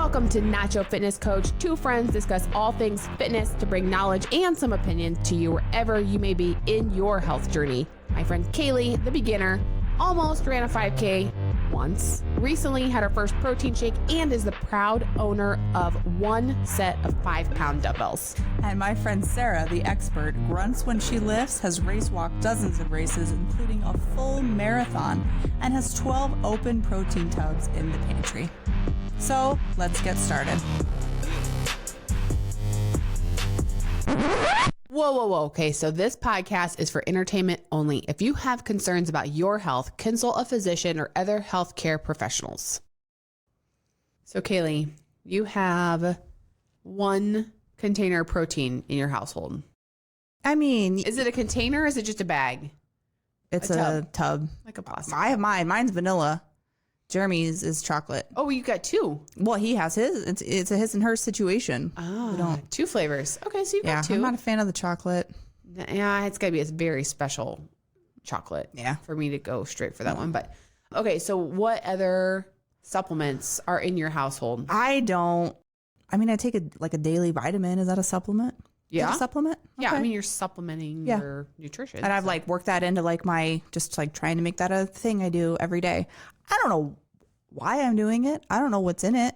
Welcome to Nacho Fitness Coach. Two friends discuss all things fitness to bring knowledge and some opinions to you wherever you may be in your health journey. My friend Caleigh, the beginner, almost ran a 5K once, recently had her first protein shake, and is the proud owner of one set of 5-pound dumbbells. And my friend Sara, the expert, grunts when she lifts, has race walked dozens of races, including a full marathon, and has 12 open protein tubs in the pantry. So let's get started. Whoa. Okay, so this podcast is for entertainment only. If you have concerns about your health, consult a physician or other healthcare professionals. So Caleigh, you have one container of protein in your household. I mean, Is it a container or is it just a bag? it's a tub. Like a plastic. I have mine. Mine's vanilla. Jeremy's is chocolate. Oh, you got two. Well, he has his. It's a his and her situation. Oh, two flavors. Okay, so you got two. I'm not a fan of the chocolate. Yeah, it's got to be a very special chocolate for me to go straight for that one. But okay, so what other supplements are in your household? I take a daily vitamin. Is that a supplement? Yeah. Is it a supplement? Yeah, Okay. I mean, you're supplementing your nutrition. And I've worked that into my, just trying to make that a thing I do every day. I don't know why I'm doing it. I don't know what's in it.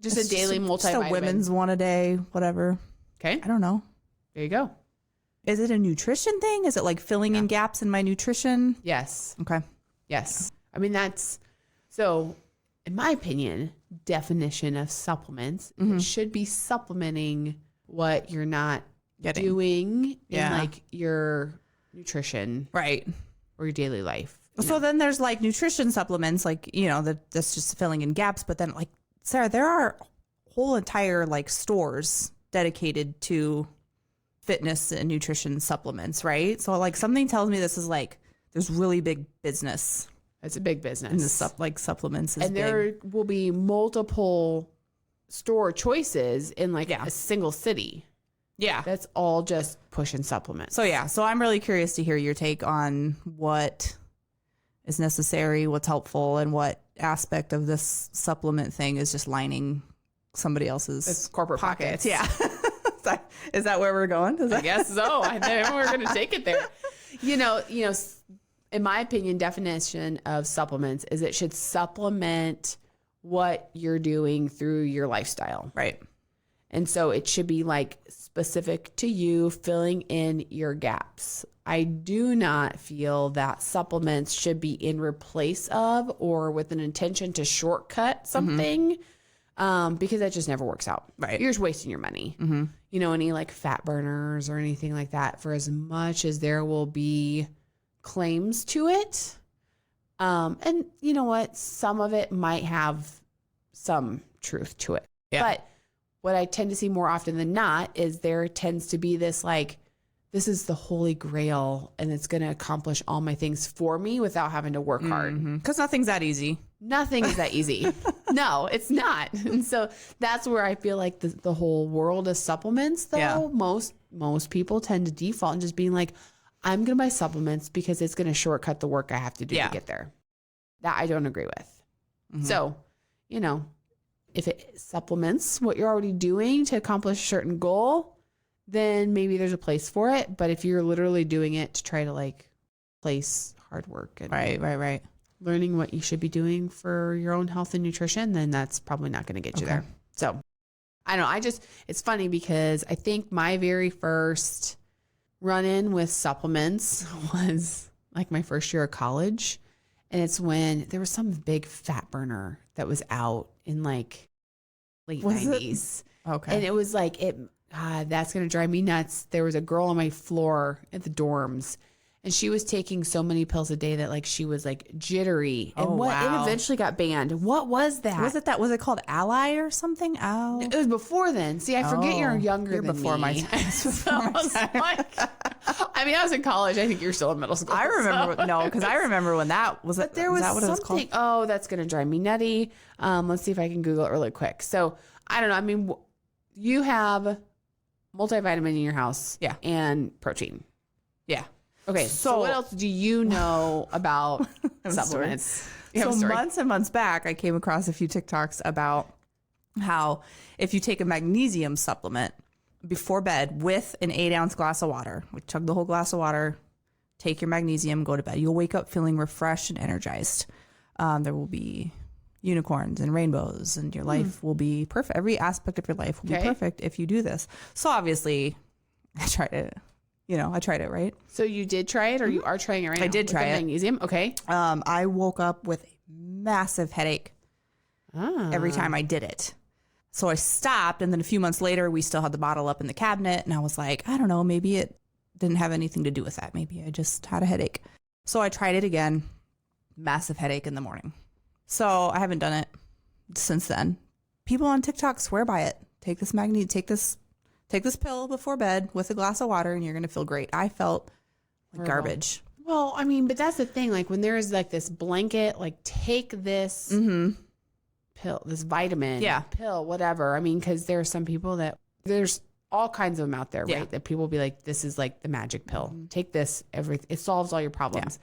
Just a daily multivitamin. Just a women's one a day, whatever. Okay. I don't know. There you go. Is it a nutrition thing? Is it filling in gaps in my nutrition? Yes. Okay. Yes. I mean, so in my opinion, definition of supplements, it should be supplementing what you're not doing in your nutrition. Right. Or your daily life. So then there's nutrition supplements, that's just filling in gaps. But then Sara, there are whole entire stores dedicated to fitness and nutrition supplements, right? So something tells me this is there's really big business. It's a big business. And the supplements is and there will be multiple store choices in a single city. Yeah. That's all just pushing supplements. So I'm really curious to hear your take on what is necessary, what's helpful, and what aspect of this supplement thing is just lining somebody else's corporate pockets. Yeah. Is that where we're going? I guess so. I think we're going to take it there. You know, in my opinion, definition of supplements is it should supplement what you're doing through your lifestyle. Right. And so it should be specific to you, filling in your gaps. I do not feel that supplements should be in replace of or with an intention to shortcut something because that just never works out. Right. You're just wasting your money. Mm-hmm. Any fat burners or anything like that, for as much as there will be claims to it. And you know what? Some of it might have some truth to it. Yeah. But what I tend to see more often than not is there tends to be this this is the holy grail and it's going to accomplish all my things for me without having to work hard. Because nothing's that easy. Nothing is that easy. No, it's not. And so that's where I feel the whole world of supplements, though, most people tend to default and just being I'm going to buy supplements because it's going to shortcut the work I have to do to get there. That I don't agree with. Mm-hmm. So, if it supplements what you're already doing to accomplish a certain goal, then maybe there's a place for it. But if you're literally doing it to try to place hard work and right. learning what you should be doing for your own health and nutrition, then that's probably not going to get you there. So I don't know. It's funny because I think my very first run-in with supplements was my first year of college. And it's when there was some big fat burner that was out in late 90s. Okay. And it was that's going to drive me nuts. There was a girl on my floor at the dorms and she was taking so many pills a day that she was jittery. And it eventually got banned. What was that? Was it called Ally or something? It was before then. See, I forget you're younger than before me. My time. So I was I was in college. I think you're still in middle school. I remember, because I remember when that was. But there was that what something. It was called? Oh, that's going to drive me nutty. Let's see if I can Google it really quick. So I don't know. I mean, you have multivitamin in your house, and protein, Okay, so what else do you know about supplements? So months and months back, I came across a few TikToks about how if you take a magnesium supplement before bed with an 8-ounce glass of water, like chug the whole glass of water, take your magnesium, go to bed, you'll wake up feeling refreshed and energized. There will be unicorns and rainbows, and your life will be perfect. Every aspect of your life will be perfect if you do this. So obviously, I tried it. I tried it, right? So you did try it, or you are trying it right now? I did try it. Magnesium, okay. I woke up with a massive headache every time I did it. So I stopped, and then a few months later, we still had the bottle up in the cabinet, and I was like, I don't know, maybe it didn't have anything to do with that. Maybe I just had a headache. So I tried it again. Massive headache in the morning. So I haven't done it since then. People on TikTok swear by it. Take this pill before bed with a glass of water, and you're going to feel great. I felt like garbage. Well, I mean, but that's the thing. Like when there's like this blanket, like take this pill, this vitamin pill, whatever. I mean, because there are some people that there's all kinds of them out there, right? That people will be like, this is like the magic pill. Take this, it solves all your problems.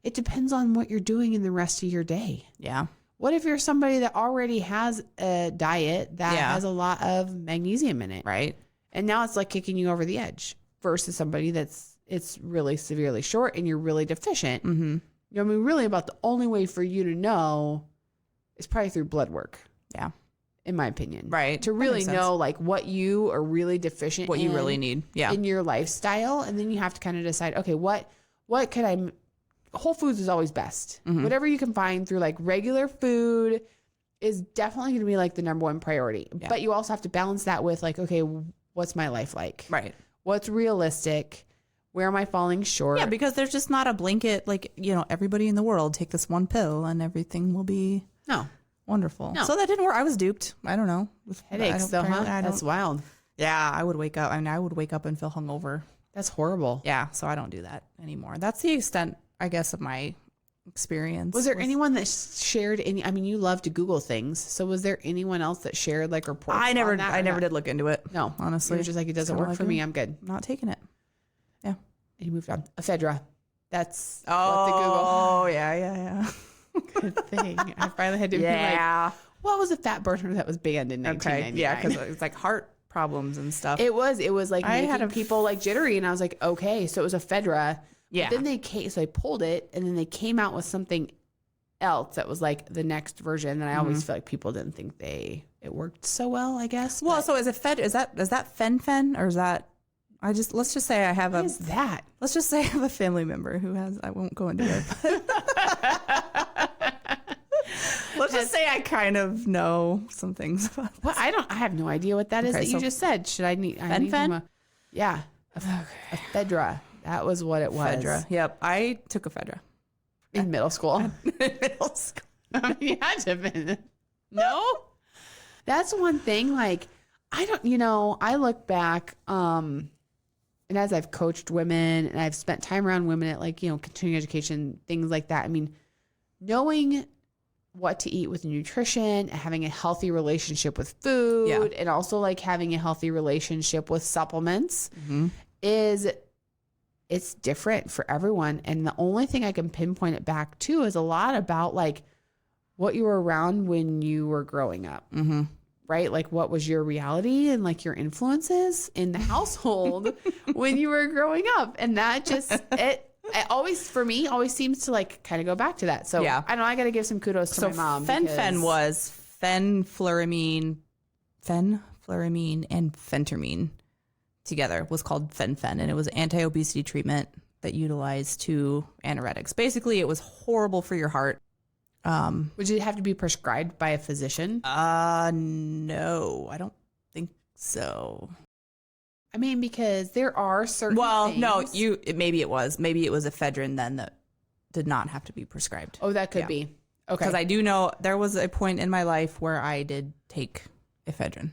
It depends on what you're doing in the rest of your day. Yeah. What if you're somebody that already has a diet that has a lot of magnesium in it? Right. And now it's like kicking you over the edge versus somebody it's really severely short and you're really deficient. Mm-hmm. I mean, really about the only way for you to know is probably through blood work. Yeah. In my opinion. Right. To really know like what you are really deficient what you really need. Yeah. In your lifestyle. And then you have to kind of decide, okay, what could I, Whole Foods is always best. Mm-hmm. Whatever you can find through like regular food is definitely going to be like the number one priority. Yeah. But you also have to balance that with like, okay, what's my life like? Right. What's realistic? Where am I falling short? Yeah, because there's just not a blanket, like, everybody in the world take this one pill and everything will be wonderful. No. So that didn't work. I was duped. I don't know. Headaches though, huh? That's wild. Yeah, I would wake up. I would wake up and feel hungover. That's horrible. Yeah, so I don't do that anymore. That's the extent, I guess, of my experience. Was there anyone that shared any? I mean, you love to Google things, so was there anyone else that shared like reports? I never did look into it. No, honestly, you were just like, it doesn't work for me. I'm good. I'm not taking it. Yeah, and you moved on. Ephedra. That's what the Google. Oh yeah. Good thing. I finally had to be like, what was a fat burner that was banned in 1999? Okay. Yeah, because it's like heart problems and stuff. It was like making people like jittery, and I was like, okay, so it was ephedra. Yeah. But then they pulled it, and then they came out with something else that was like the next version. And I always feel like people didn't think it worked so well, I guess. Well, so is that fen or is that? Let's just say I have what is that? Let's just say I have a family member who has. I won't go into it. Let's just say I kind of know some things about this. Well, I have no idea what that is that you just said. Should I need? Fen? Yeah, ephedra. That was what it was. Ephedra. Yep, I took ephedra in middle school. I mean, you had to have been. No, that's one thing. Like, I don't. I look back, and as I've coached women and I've spent time around women at like continuing education, things like that. I mean, knowing what to eat with nutrition and having a healthy relationship with food and also like having a healthy relationship with supplements it's different for everyone. And the only thing I can pinpoint it back to is a lot about like what you were around when you were growing up, right? Like what was your reality and like your influences in the household when you were growing up. And that just, it always, for me, always seems to like kind of go back to that. So I know I got to give some kudos to my mom. Fen was fenfluramine and phentermine together was called fen, and it was an anti-obesity treatment that utilized two anoretics. Basically, it was horrible for your heart. Would you have to be prescribed by a physician? No, I don't think so. I mean, because there are certain things. No, maybe it was ephedrine then that did not have to be prescribed. Oh, that could be. Okay. Because I do know there was a point in my life where I did take ephedrine.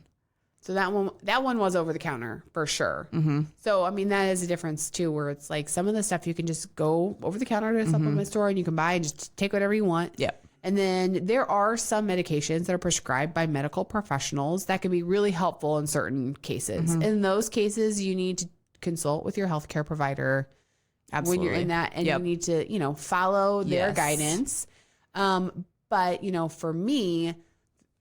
So that one was over the counter for sure. Mm-hmm. So, I mean, that is a difference too, where it's like some of the stuff you can just go over the counter to a supplement store and you can buy and just take whatever you want. Yep. And then there are some medications that are prescribed by medical professionals that can be really helpful in certain cases. In those cases, you need to consult with your healthcare provider when you're in that, and you need to, follow their guidance. But, for me,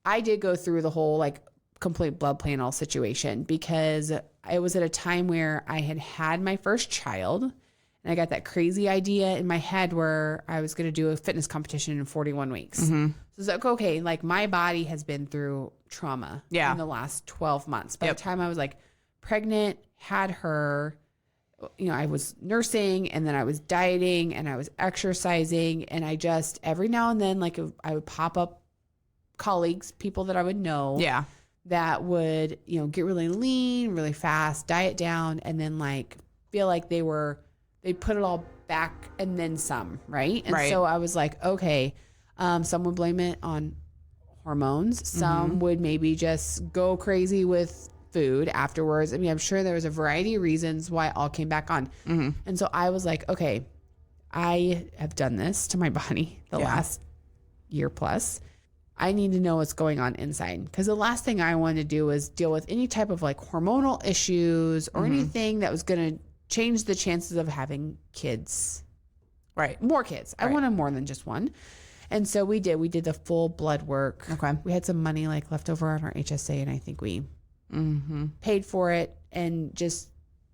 I did go through the whole like complete blood panel situation because it was at a time where I had my first child and I got that crazy idea in my head where I was going to do a fitness competition in 41 weeks. So it's like, okay, like my body has been through trauma in the last 12 months. By the time I was like pregnant, had her, you know, I was nursing and then I was dieting and I was exercising and I just every now and then like I would pop up colleagues, people that I would know that would, you know, get really lean really fast, diet down, and then like feel like they put it all back and then some, right? And so I was like, okay, some would blame it on hormones. Some would maybe just go crazy with food afterwards. I mean, I'm sure there was a variety of reasons why it all came back on. And so I was like, okay, I have done this to my body the last year plus. I need to know what's going on inside, because the last thing I wanted to do was deal with any type of like hormonal issues or anything that was going to change the chances of having kids. Right. More kids. I wanted more than just one. And so we did the full blood work. Okay. We had some money like left over on our HSA, and I think we paid for it and just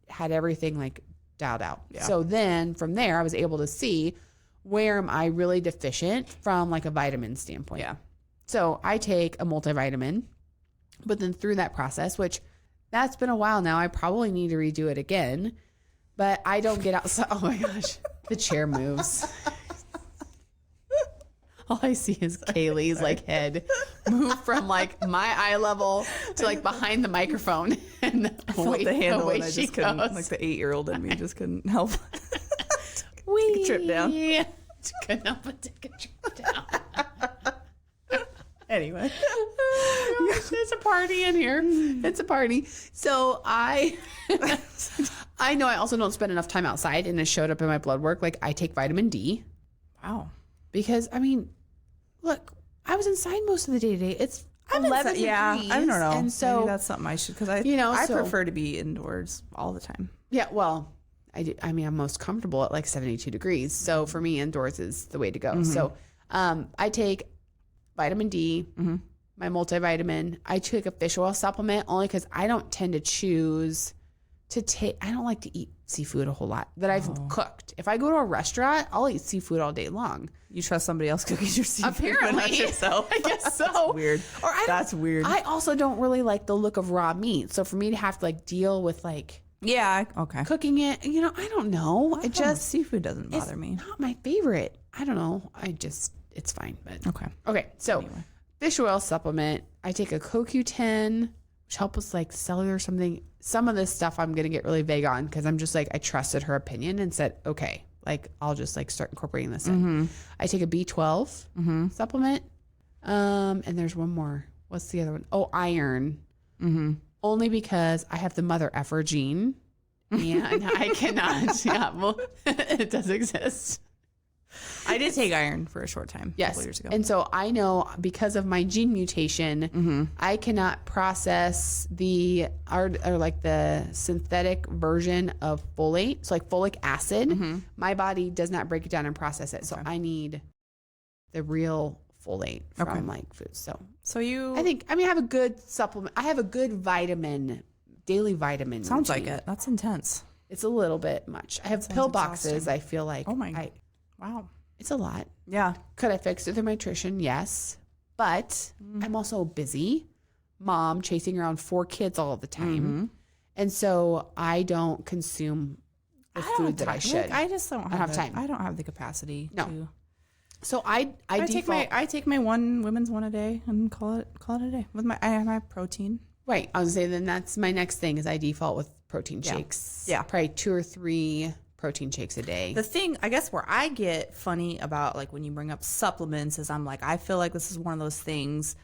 had everything like dialed out. So then from there, I was able to see where am I really deficient from like a vitamin standpoint. So I take a multivitamin, but then through that process, which that's been a while now, I probably need to redo it again, but I don't get outside. Oh my gosh, the chair moves. All I see is Caleigh's like head move from like my eye level to like behind the microphone, and I felt the handle and I just couldn't, like the 8-year-old in me just couldn't help. Take a trip down. Couldn't help but take a trip down. Anyway. Oh gosh, it's a party in here. It's a party. So I know I also don't spend enough time outside, and it showed up in my blood work. Like I take vitamin D. Wow. Because I mean, look, I was inside most of the day today. It's 11 degrees. Yeah, I don't know. And so maybe that's something I should, because I prefer to be indoors all the time. Yeah, well, I mean, I'm most comfortable at like 72 degrees. So for me, indoors is the way to go. So I take vitamin D, my multivitamin. I take a fish oil supplement only because I don't tend to choose to take, I don't like to eat seafood a whole lot that I've cooked. If I go to a restaurant, I'll eat seafood all day long. You trust somebody else cooking your seafood? Apparently. Not yourself. I guess so. That's weird. That's weird. I also don't really like the look of raw meat. So for me to have to like deal with like cooking it, you know, I don't know. It just, seafood doesn't bother me. Not my favorite. I don't know. It's fine. But okay. So anyway. Fish oil supplement. I take a CoQ10, which helps with like cellular something. Some of this stuff I'm going to get really vague on because I'm just like, I trusted her opinion and said, okay, like I'll just like start incorporating this in. I take a B12 supplement. And there's one more. What's the other one? Oh, iron. Only because I have the mother effer gene and I cannot. Yeah, well, it does exist. I did take iron for a short time. Yes. A couple years ago. And so I know because of my gene mutation, I cannot process or like the synthetic version of folate. So like folic acid, my body does not break it down and process it. So I need the real folate from like foods. So I have a good supplement. I have a good daily vitamin. Sounds routine. like it. That's intense. It's a little bit much. I have pill boxes. I feel like, wow. It's a lot. Yeah. Could I fix it through nutrition? Yes. But I'm also a busy mom chasing around 4 kids all the time. And so I don't consume the food that I should. I just don't have time. I don't have the capacity to. So I take my one women's one a day and call it a day. I have my protein. Right. I was saying then that's my next thing is I default with protein shakes. Yeah. Probably 2 or 3 protein shakes a day. The thing, I guess, where I get funny about like when you bring up supplements is I'm like, I feel like this is one of those things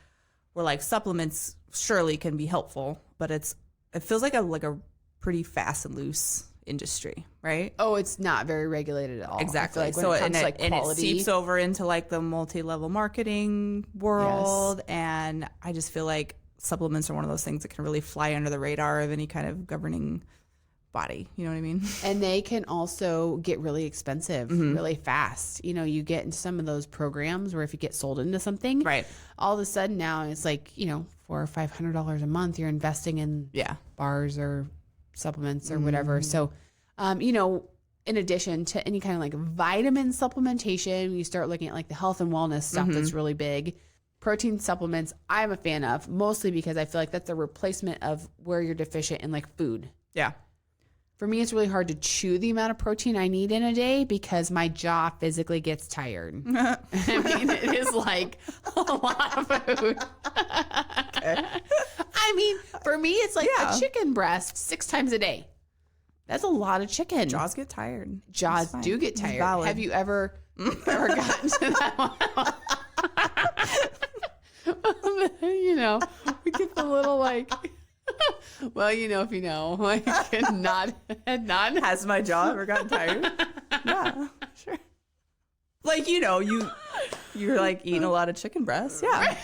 where like supplements surely can be helpful, but it feels like a pretty fast and loose industry, right? Oh, it's not very regulated at all. Exactly. Like so it seeps over into like the multi-level marketing world, and I just feel like supplements are one of those things that can really fly under the radar of any kind of governing body. You know what I mean? And they can also get really expensive really fast. You know, you get into some of those programs where if you get sold into something, Right. all of a sudden now it's like, you know, $400 or $500 a month you're investing in bars or supplements or whatever. So, you know, in addition to any kind of like vitamin supplementation, you start looking at like the health and wellness stuff that's really big. Protein supplements, I'm a fan of, mostly because I feel like that's a replacement of where you're deficient in like food. Yeah. For me, it's really hard to chew the amount of protein I need in a day because my jaw physically gets tired. I mean, it is like a lot of food. I mean, for me, it's like a chicken breast 6 times a day. That's a lot of chicken. Jaws get tired. Jaws do get tired. Have you ever gotten to that one? You know, we get the little like... Well, you know, if you know, like, nod. Has my jaw ever gotten tired? Yeah, sure. Like, you know, you're like eating a lot of chicken breasts. Yeah.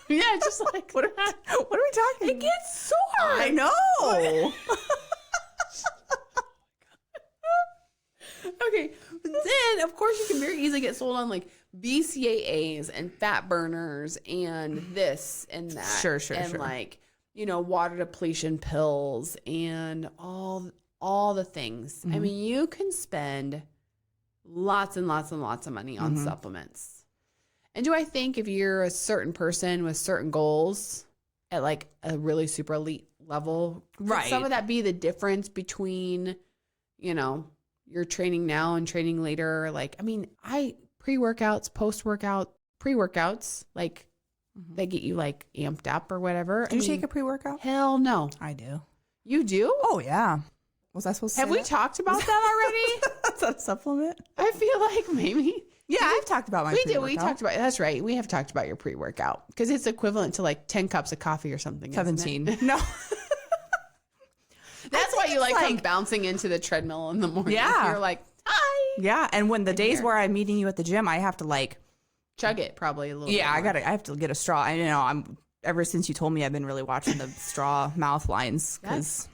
Yeah, just like, what are we talking? It gets sore. I know. Okay. But then, of course, you can very easily get sold on like BCAAs and fat burners and this and that. Sure. And like, you know, water depletion pills and all the things. I mean, you can spend lots and lots and lots of money on supplements. And do I think if you're a certain person with certain goals at like a really super elite level, could some of that be the difference between, you know, your training now and training later? Like, I mean, pre-workouts, post-workout, pre-workouts, like, they get you like amped up or whatever. Do you take a pre-workout? Hell no. I do. You do? Oh yeah. Was I supposed to? Have we talked about that already? Is that a supplement? I feel like maybe. Yeah, I've talked about my pre-workout. We talked about, that's right. We have talked about your pre-workout because it's equivalent to like 10 cups of coffee or something. 17. No. That's why you like come bouncing into the treadmill in the morning. Yeah. You're like, hi. Yeah. And when the days where I'm meeting you at the gym, I have to like chug it probably a little bit. Yeah, more. I have to get a straw. I know ever since you told me, I've been really watching the straw mouth lines because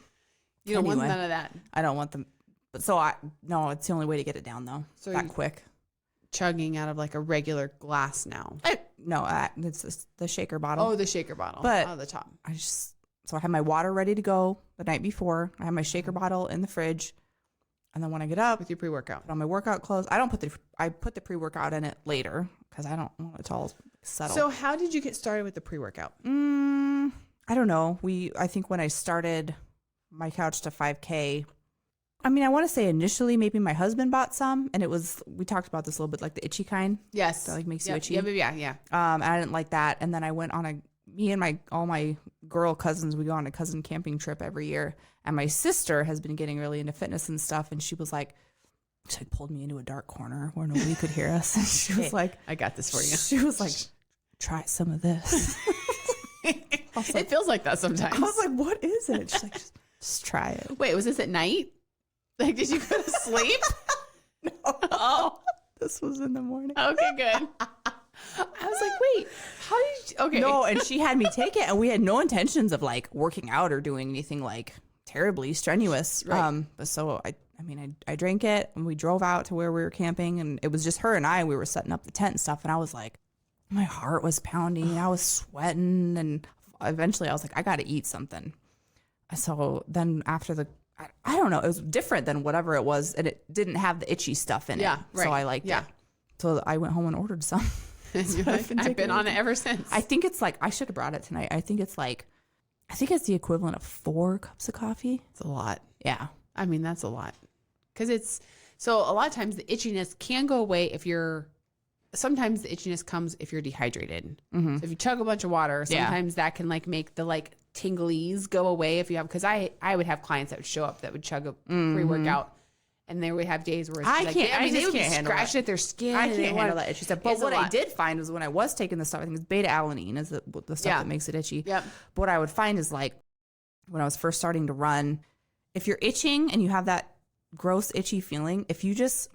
you don't want none of that. I don't want them. But no, it's the only way to get it down though. So that quick. Chugging out of like a regular glass now. It's the shaker bottle. Oh, the shaker bottle. But the top. So I have my water ready to go the night before. I have my shaker bottle in the fridge. And then when I get up with your pre-workout, put on my workout clothes. I put the pre-workout in it later because I don't want it to all settle. So how did you get started with the pre-workout? I don't know. I think when I started my couch to 5K, I mean, I want to say initially maybe my husband bought some, and we talked about this a little bit, like the itchy kind. Yes. That like makes you itchy. Yeah. And I didn't like that. And then I went on me and all my girl cousins, we go on a cousin camping trip every year. And my sister has been getting really into fitness and stuff. And she pulled me into a dark corner where nobody could hear us. And she was like, I got this for you. She was like, try some of this. It feels like that sometimes. I was like, what is it? She's like, just try it. Wait, was this at night? Like, did you go to sleep? No. Oh. This was in the morning. Okay, good. I was like, wait, how did you, okay. No, and she had me take it, and we had no intentions of like working out or doing anything like terribly strenuous. Right. But so I drank it, and we drove out to where we were camping, and it was just her and I. We were setting up the tent and stuff, and I was like, my heart was pounding, and I was sweating, and eventually I was like, I got to eat something. So then after I don't know, it was different than whatever it was, and it didn't have the itchy stuff in it. Yeah, right. So I liked it. So I went home and ordered some. I've been on it ever since. I think it's like, I should have brought it tonight. I think it's the equivalent of 4 cups of coffee. It's a lot. Yeah. I mean, that's a lot. Because so a lot of times the itchiness can go away sometimes the itchiness comes if you're dehydrated. Mm-hmm. So if you chug a bunch of water, sometimes that can like make the like tinglies go away if you have, because I would have clients that would show up that would chug a pre-workout. And they would have days where it's they would be scratching at their skin. I can't handle that itchy stuff. But what I did find was when I was taking this stuff, I think it's beta-alanine is the stuff that makes it itchy. Yep. But what I would find is like when I was first starting to run, if you're itching and you have that gross itchy feeling, if you just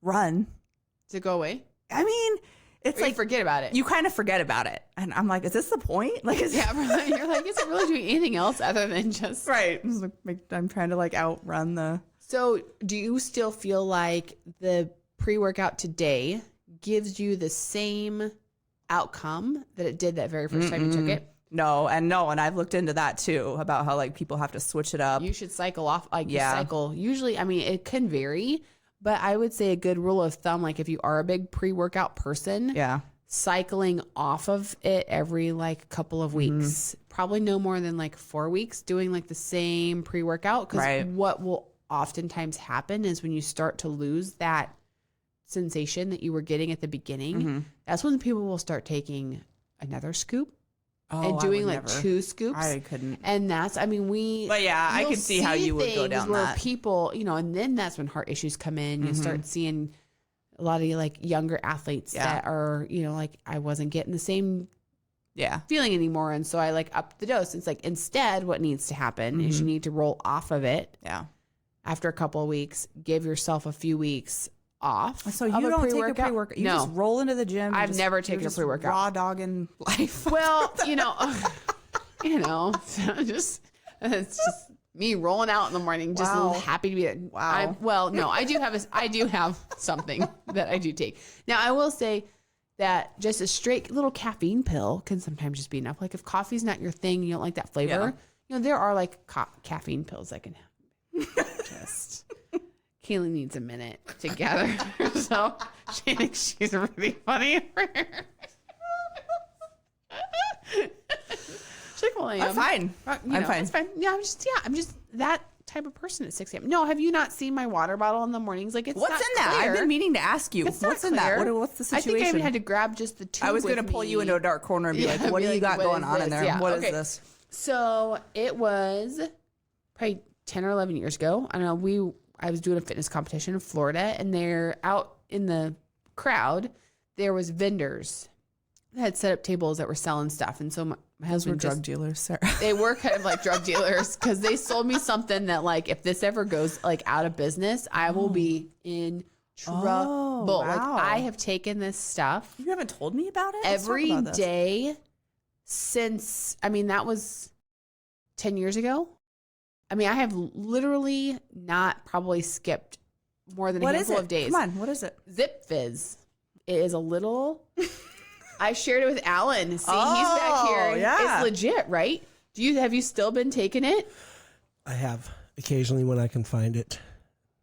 run. Does it go away? I mean, it's or like you forget about it. You kind of forget about it. And I'm like, is this the point? Like, Yeah, you're like, is it really doing anything else other than just right? I'm trying to like outrun the. So do you still feel like the pre-workout today gives you the same outcome that it did that very first time you took it? No, and I've looked into that too, about how like people have to switch it up. You should cycle off, like you cycle. Usually, I mean, it can vary, but I would say a good rule of thumb, like if you are a big pre-workout person, cycling off of it every like couple of weeks, probably no more than like 4 weeks, doing like the same pre-workout. Because what will oftentimes happen is when you start to lose that sensation that you were getting at the beginning, that's when people will start taking another scoop and doing like 2 scoops. I couldn't. And that's, I mean, but yeah, I could see how you would go down where that. people, you know, and then that's when heart issues come in. You start seeing a lot of like younger athletes that are, you know, like I wasn't getting the same feeling anymore. And so I like upped the dose. It's like, instead what needs to happen is you need to roll off of it. Yeah. After a couple of weeks, give yourself a few weeks off. So you don't take a pre-workout. You just roll into the gym. I've never taken a pre-workout. Raw dogging life. Well, you know, just it's just me rolling out in the morning, just happy to be there. Wow. I do have something that I do take. Now, I will say that just a straight little caffeine pill can sometimes just be enough. Like if coffee's not your thing, you don't like that flavor. You know, there are like caffeine pills that can have. Just Caleigh needs a minute to gather herself. She thinks she's really funny. She's like, well, I am. I'm fine. I'm fine. It's fine. Yeah, I'm just that type of person at 6 a.m. No, have you not seen my water bottle in the mornings? Like, it's what's not in that? clear. I've been meaning to ask you. What's in that? What's the situation? I think I even had to grab just the tube. I was going to pull you into a dark corner and be like, what do you got going on in there? Yeah, what is this? So it was probably 10 or 11 years ago. I don't know. I was doing a fitness competition in Florida, and they're out in the crowd. There was vendors that had set up tables that were selling stuff. And so my husband drug dealers, Sarah. They were kind of like drug dealers, because they sold me something that, like, if this ever goes like out of business, I will be in trouble. Wow. Like, I have taken this stuff. You haven't told me about it? Every day since, I mean, that was 10 years ago. I mean, I have literally not probably skipped more than a handful of days. Come on, what is it? Zip Fizz. It is a little... I shared it with Alan. See, he's back here. Yeah. It's legit, right? Have you still been taking it? I have occasionally when I can find it.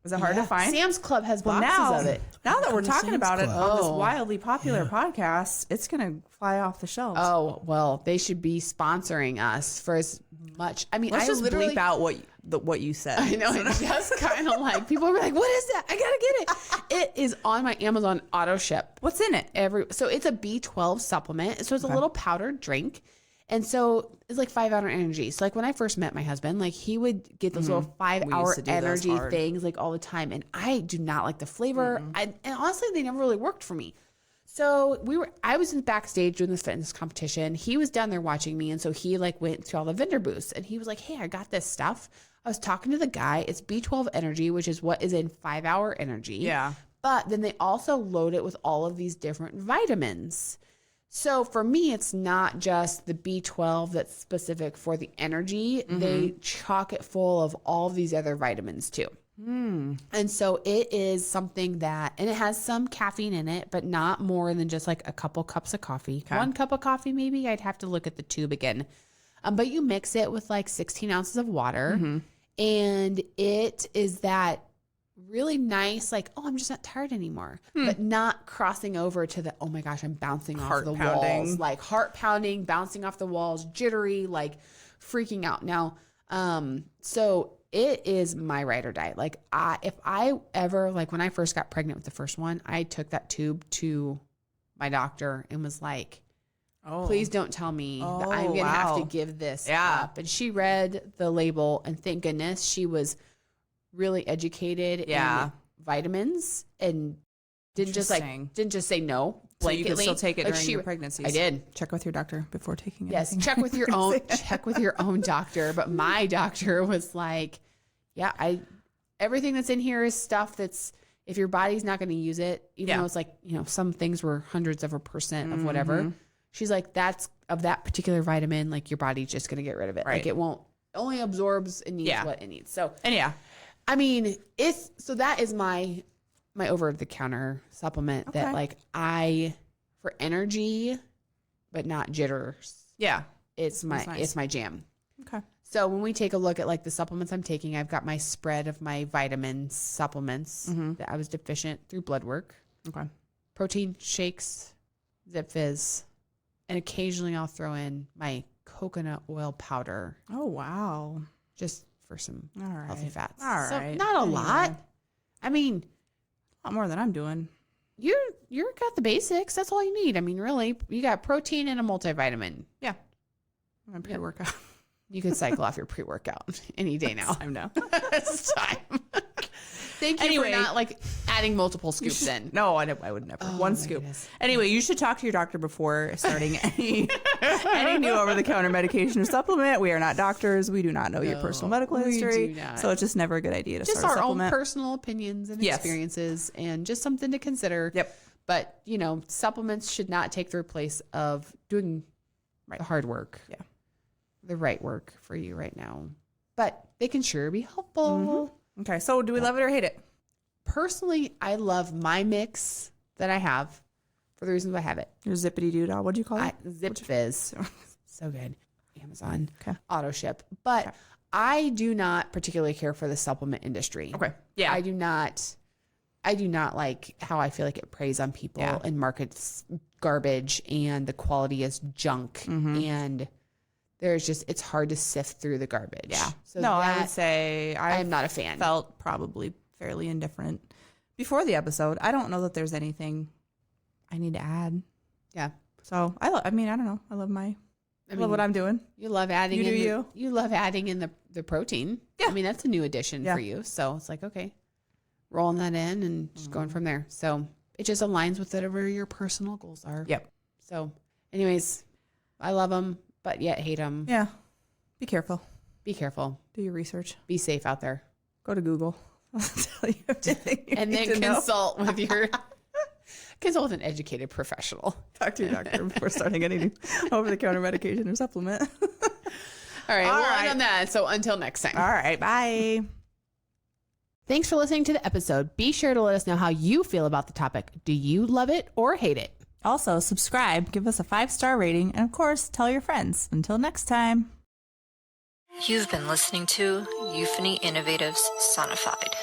Is it hard to find? Sam's Club has boxes of it. Now that we're talking about it on this Oh. wildly popular podcast, it's going to fly off the shelves. Oh, well, they should be sponsoring us for as much. I mean, Let's just literally bleep out what you said. I know. It's just kind of like, people are like, what is that? I got to get it. It is on my Amazon auto ship. What's in it? So it's a B12 supplement. So it's a little powdered drink. And so it's like 5 hour energy. So like when I first met my husband, like he would get those little 5 hour energy things like all the time. And I do not like the flavor. And honestly, they never really worked for me. So I was in the backstage doing this fitness competition. He was down there watching me. And so he like went to all the vendor booths and he was like, hey, I got this stuff. I was talking to the guy. It's B12 energy, which is what is in 5 hour energy. Yeah. But then they also load it with all of these different vitamins. So for me, it's not just the B12 that's specific for the energy. They chock it full of all of these other vitamins too. And so it is something that, and it has some caffeine in it, but not more than just like a couple cups of coffee. Okay. 1 cup of coffee, maybe. I'd have to look at the tube again. But you mix it with like 16 ounces of water. And it is that really nice, like, oh, I'm just not tired anymore, but not crossing over to the, oh my gosh, I'm bouncing off the walls, like heart pounding, bouncing off the walls, jittery, like freaking out. Now, so it is my ride or die. Like if I ever, like when I first got pregnant with the first one, I took that tube to my doctor and was like, please don't tell me that I'm going to have to give this up. And she read the label, and thank goodness she was really educated in vitamins and didn't just say no blanketly. So you could still take it during your pregnancies. I did. Check with your doctor before taking it. Yes, check with your own doctor. But my doctor was like, yeah, everything that's in here is stuff that's if your body's not going to use it, even though it's like, some things were hundreds of a percent of whatever, she's like, that's of that particular vitamin, like your body's just going to get rid of it. Right. Like it only absorbs and needs what it needs. So, and I mean, so that is my over the counter supplement that like for energy, but not jitters. Yeah. It's my jam. Okay. So when we take a look at like the supplements I'm taking, I've got my spread of my vitamin supplements that I was deficient through blood work. Okay. Protein shakes, Zip Fizz, and occasionally I'll throw in my coconut oil powder. Oh, wow. Just for some healthy fats. All right. Not a lot. I mean, a lot more than I'm doing. You're got the basics. That's all you need. I mean, really, you got protein and a multivitamin. Yeah. I'm pre-workout. You could cycle off your pre-workout any day now. I know. It's time. Thank you for not like adding multiple scoops in. No, I would never. One scoop. Goodness. Anyway, you should talk to your doctor before starting any new over-the-counter medication or supplement. We are not doctors. We do not know your personal medical history. We do not. So it's just never a good idea to Just start a our own supplement. personal opinions and experiences and just something to consider. Yep. But, supplements should not take the place of doing the hard work. Yeah. The right work for you right now. But they can sure be helpful. Okay, so do we love it or hate it? Personally, I love my mix that I have for the reasons I have it. Your zippity doo dah. What do you call it? Zip Fizz. So good. Amazon. Okay. Auto ship. But I do not particularly care for the supplement industry. Okay. Yeah. I do not like how I feel like it preys on people and markets garbage and the quality is junk and it's hard to sift through the garbage. Yeah. So I would say I'm not a fan. Felt probably fairly indifferent before the episode. I don't know that there's anything I need to add. Yeah. So I don't know. I love what I'm doing. You love adding You love adding in the protein. Yeah. I mean, that's a new addition for you. So it's like, okay, rolling that in and just going from there. So it just aligns with whatever your personal goals are. Yep. So anyways, I love them, but yet hate them. Yeah. Be careful. Be careful. Do your research. Be safe out there. Go to Google. I'll tell you everything you And need then to know. consult with an educated professional. Talk to your doctor before starting any new over-the-counter medication or supplement. All right. We'll end on that. So until next time. All right. Bye. Thanks for listening to the episode. Be sure to let us know how you feel about the topic. Do you love it or hate it? Also, subscribe, give us a 5-star rating, and of course, tell your friends. Until next time. You've been listening to Euphony Innovatives Sonified.